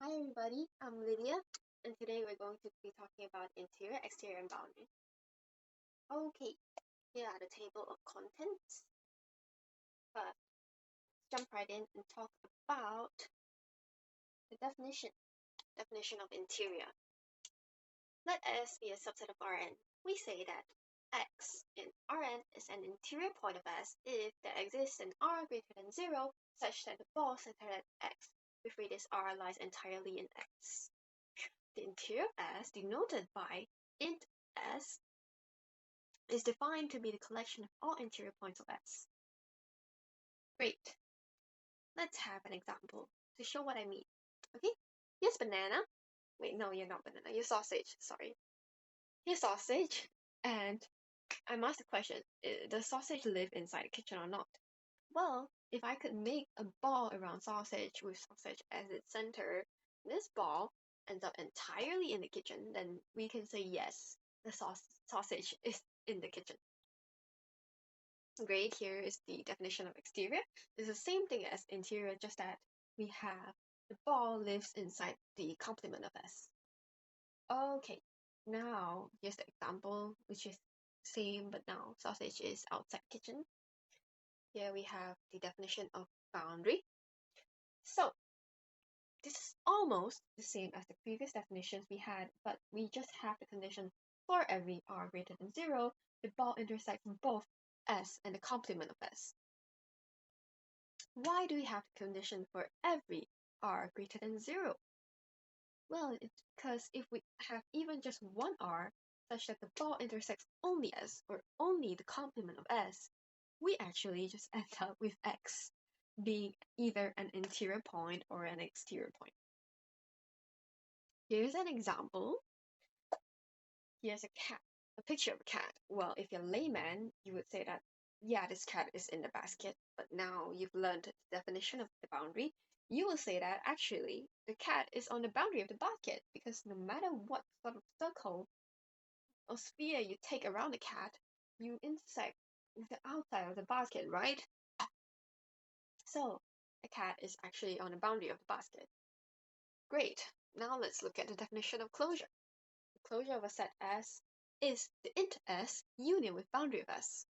Hi everybody, I'm Lydia, and today we're going to be talking about interior, exterior, and boundary. Okay, here are the table of contents. But jump right in and talk about the definition of interior. Let S be a subset of Rn. We say that X in Rn is an interior point of S if there exists an R greater than 0 such that the ball centered at X with radius R lies entirely in X. The interior of S, denoted by int S, is defined to be the collection of all interior points of S. Great. Let's have an example to show what I mean. Okay, here's banana. Wait, no, you're not banana. You're sausage. Sorry. Here's sausage, and I'm asked the question: does sausage live inside the kitchen or not? Well, if I could make a ball around sausage with sausage as its center, this ball ends up entirely in the kitchen, then we can say yes, the sausage is in the kitchen. Great, here is the definition of exterior. It's the same thing as interior, just that we have the ball lives inside the complement of S. Okay, now here's the example, which is same, but now sausage is outside kitchen. Here we have the definition of boundary. So this is almost the same as the previous definitions we had, but we just have the condition for every R greater than 0, the ball intersects both S and the complement of S. Why do we have the condition for every R greater than 0? Well, it's because if we have even just one R, such that the ball intersects only S or only the complement of S, we actually just end up with X being either an interior point or an exterior point. Here's an example. Here's a cat, a picture of a cat. Well, if you're a layman, you would say that, yeah, this cat is in the basket, but now you've learned the definition of the boundary, you will say that actually the cat is on the boundary of the basket, because no matter what sort of circle or sphere you take around the cat, you intersect with the outside of the basket, right? So a cat is actually on the boundary of the basket. Great. Now let's look at the definition of closure. The closure of a set S is the int S union with boundary of S.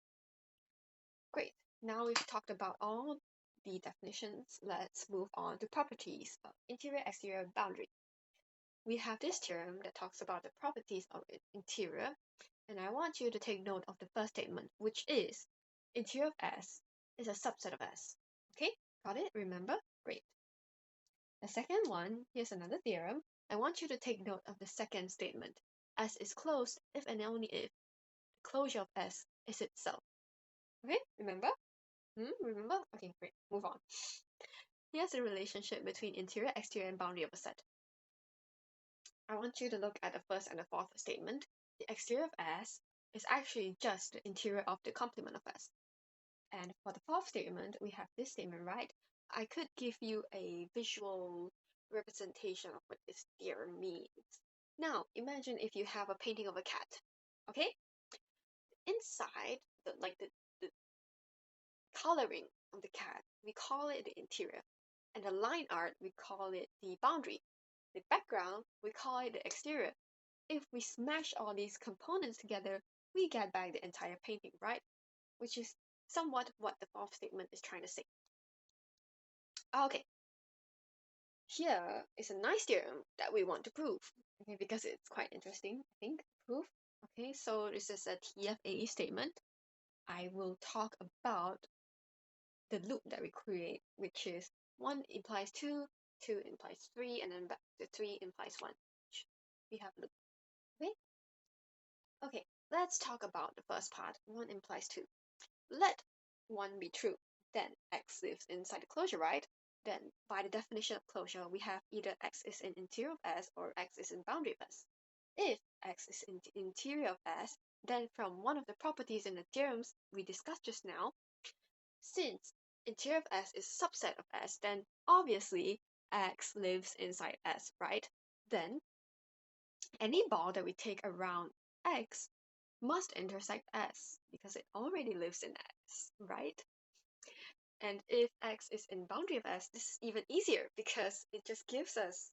Great. Now we've talked about all the definitions. Let's move on to properties of interior, exterior, boundary. We have this theorem that talks about the properties of interior, and I want you to take note of the first statement, which is interior of S is a subset of S. Okay, got it? Remember? Great. The second one, here's another theorem. I want you to take note of the second statement. S is closed if and only if the closure of S is itself. Okay, remember? Remember? Okay, great. Move on. Here's the relationship between interior, exterior, and boundary of a set. I want you to look at the first and the fourth statement. The exterior of S is actually just the interior of the complement of S. And for the fourth statement, we have this statement, right? I could give you a visual representation of what this theorem means. Now, imagine if you have a painting of a cat, okay? Inside, the coloring of the cat, we call it the interior. And the line art, we call it the boundary. The background, we call it the exterior. If we smash all these components together, we get back the entire painting, right? Which is somewhat what the fourth statement is trying to say. Okay, here is a nice theorem that we want to prove, okay, because it's quite interesting, I think, proof. Okay, so this is a TFA statement. I will talk about the loop that we create, which is 1 implies 2, 2 implies 3, and then back to 3 implies 1. We have a loop. Okay? Okay, let's talk about the first part. 1 implies 2. Let 1 be true, then X lives inside the closure, right? Then, by the definition of closure, we have either X is in interior of S or X is in boundary of S. If X is in the interior of S, then from one of the properties in the theorems we discussed just now, since interior of S is subset of S, then obviously X lives inside S, right? Then, any ball that we take around X must intersect S, because it already lives in S, right? And if X is in boundary of S, this is even easier, because it just gives us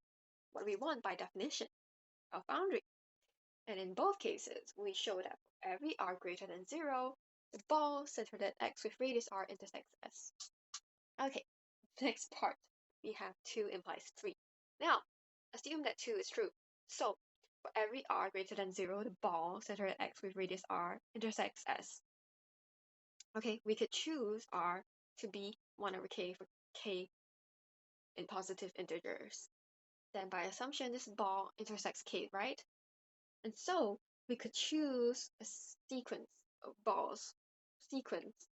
what we want by definition of boundary. And in both cases, we show that for every r greater than 0, the ball centered at x with radius r intersects S. Okay, next part, we have 2 implies 3. Now, assume that 2 is true. So, for every r greater than 0, the ball centered at x with radius r intersects S. Okay, we could choose r to be 1 over k for k in positive integers. Then by assumption, this ball intersects k, right? And so we could choose a sequence of balls,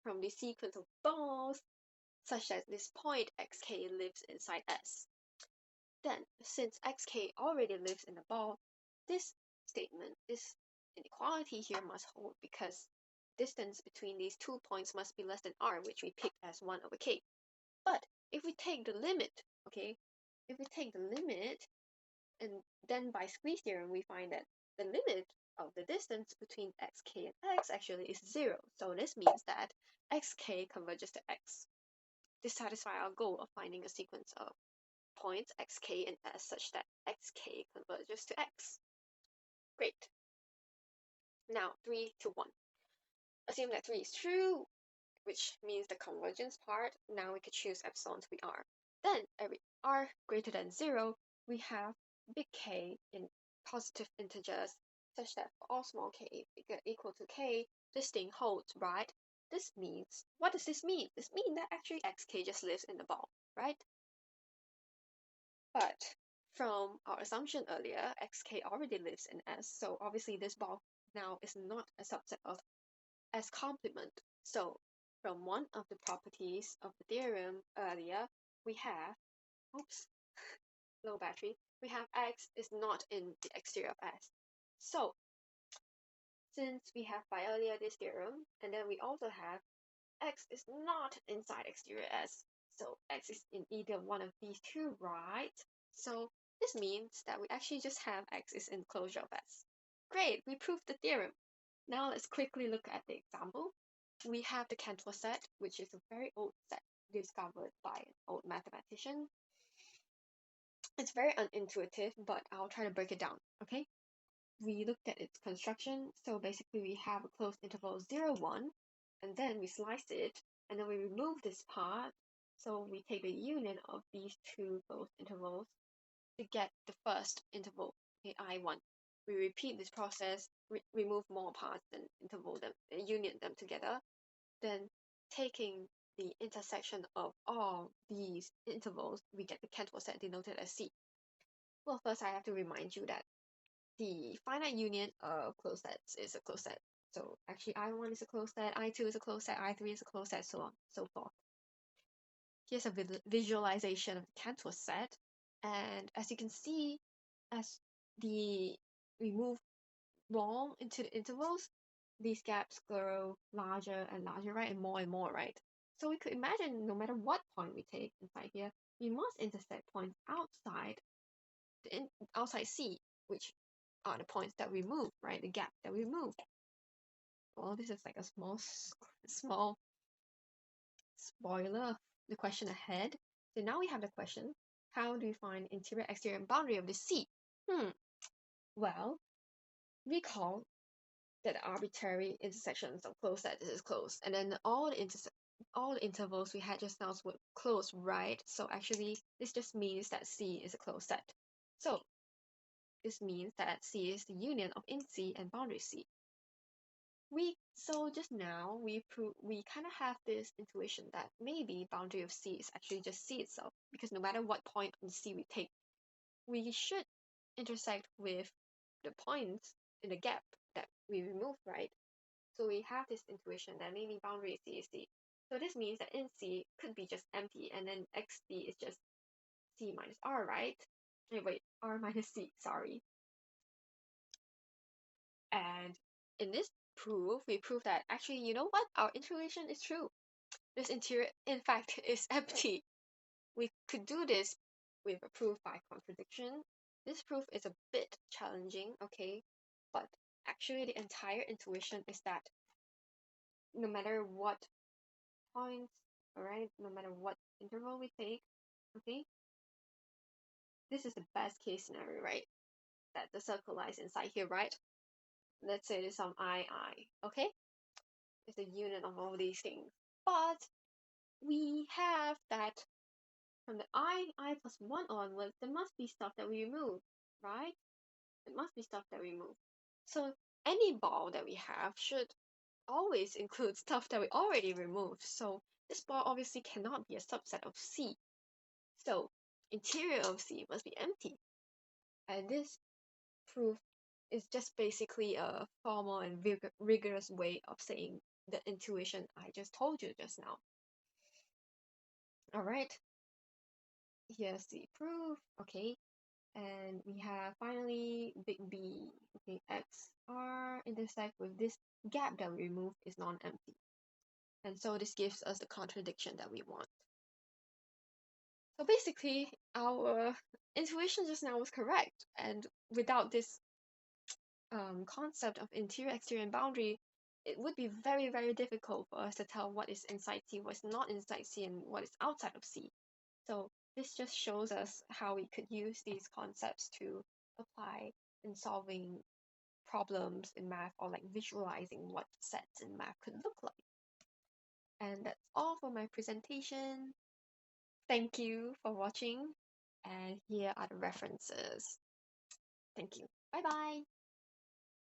from the sequence of balls, such that this point xk lives inside S. Then, since xk already lives in the ball, this statement, this inequality here must hold because distance between these 2 points must be less than r, which we picked as 1 over k. But if we take the limit, okay, if we take the limit, and then by squeeze theorem, we find that the limit of the distance between xk and x actually is 0. So this means that xk converges to x. This satisfies our goal of finding a sequence of points xk and s such that xk converges to x. Great. Now 3 to 1. Assume that 3 is true, which means the convergence part. Now we could choose epsilon to be r. Then every r greater than 0, we have big K in positive integers such that for all small k equal to k, this thing holds, right? This means, what does this mean? This means that actually xk just lives in the ball, right? But from our assumption earlier, xk already lives in S, so obviously this ball now is not a subset of S complement. So from one of the properties of the theorem earlier, we have, oops, low battery, we have x is not in the exterior of S. So since we have by earlier this theorem, and then we also have x is not inside exterior S, so x is in either one of these two, right? So this means that we actually just have x is in closure of S. Great, we proved the theorem. Now let's quickly look at the example. We have the Cantor set, which is a very old set discovered by an old mathematician. It's very unintuitive, but I'll try to break it down, okay? We looked at its construction, so basically we have a closed interval 0, 1, and then we slice it, and then we remove this part, so we take the union of these two closed intervals to get the first interval, okay, I1. We repeat this process, remove more parts and interval them, and union them together, then taking the intersection of all these intervals, we get the Cantor set denoted as C. Well, first I have to remind you that the finite union of closed sets is a closed set. So actually I1 is a closed set, I2 is a closed set, I3 is a closed set, so on, so forth. Here's a visualization of the Cantor set, and as you can see, as we move long into the intervals, these gaps grow larger and larger, right, and more, right? So we could imagine no matter what point we take inside here, we must intersect points outside outside C, which are the points that we move, right? The gap that we moved. Well, this is like a small spoiler of the question ahead. So now we have the question: how do we find interior, exterior, and boundary of the C? Well, recall that the arbitrary intersections of closed set is closed, and then all the intervals we had just now were closed, right? So actually, this just means that C is a closed set. So this means that C is the union of in C and boundary C. So just now we kind of have this intuition that maybe boundary of C is actually just C itself, because no matter what point on C we take, we should intersect with the points in the gap that we removed, right? So we have this intuition that maybe boundary C is C. So this means that in C could be just empty, and then XD is just C minus R, right? Wait, R minus C, sorry. And in this proof, we prove that actually, you know what? Our intuition is true. This interior, in fact, is empty. We could do this with a proof by contradiction. This proof is a bit challenging, okay? But actually, the entire intuition is that no matter what points, alright, no matter what interval we take, okay, this is the best case scenario, right? That the circle lies inside here, right? Let's say there's some I, okay? It's a unit of all these things. But we have that from the I plus 1 onwards, there must be stuff that we remove, right? It must be stuff that we remove. So any ball that we have should always include stuff that we already removed. So this ball obviously cannot be a subset of C. So interior of C must be empty. And this proof is just basically a formal and rigorous way of saying the intuition I just told you just now. Alright, here's the proof, okay, and we have finally big B, okay, X R intersect with this gap that we removed is non-empty. And so this gives us the contradiction that we want. So basically, our intuition just now was correct, and without this concept of interior, exterior, and boundary, it would be very, very difficult for us to tell what is inside C, what is not inside C, and what is outside of C. So this just shows us how we could use these concepts to apply in solving problems in math, or like visualizing what sets in math could look like. And that's all for my presentation. Thank you for watching, and here are the references. Thank you. Bye bye.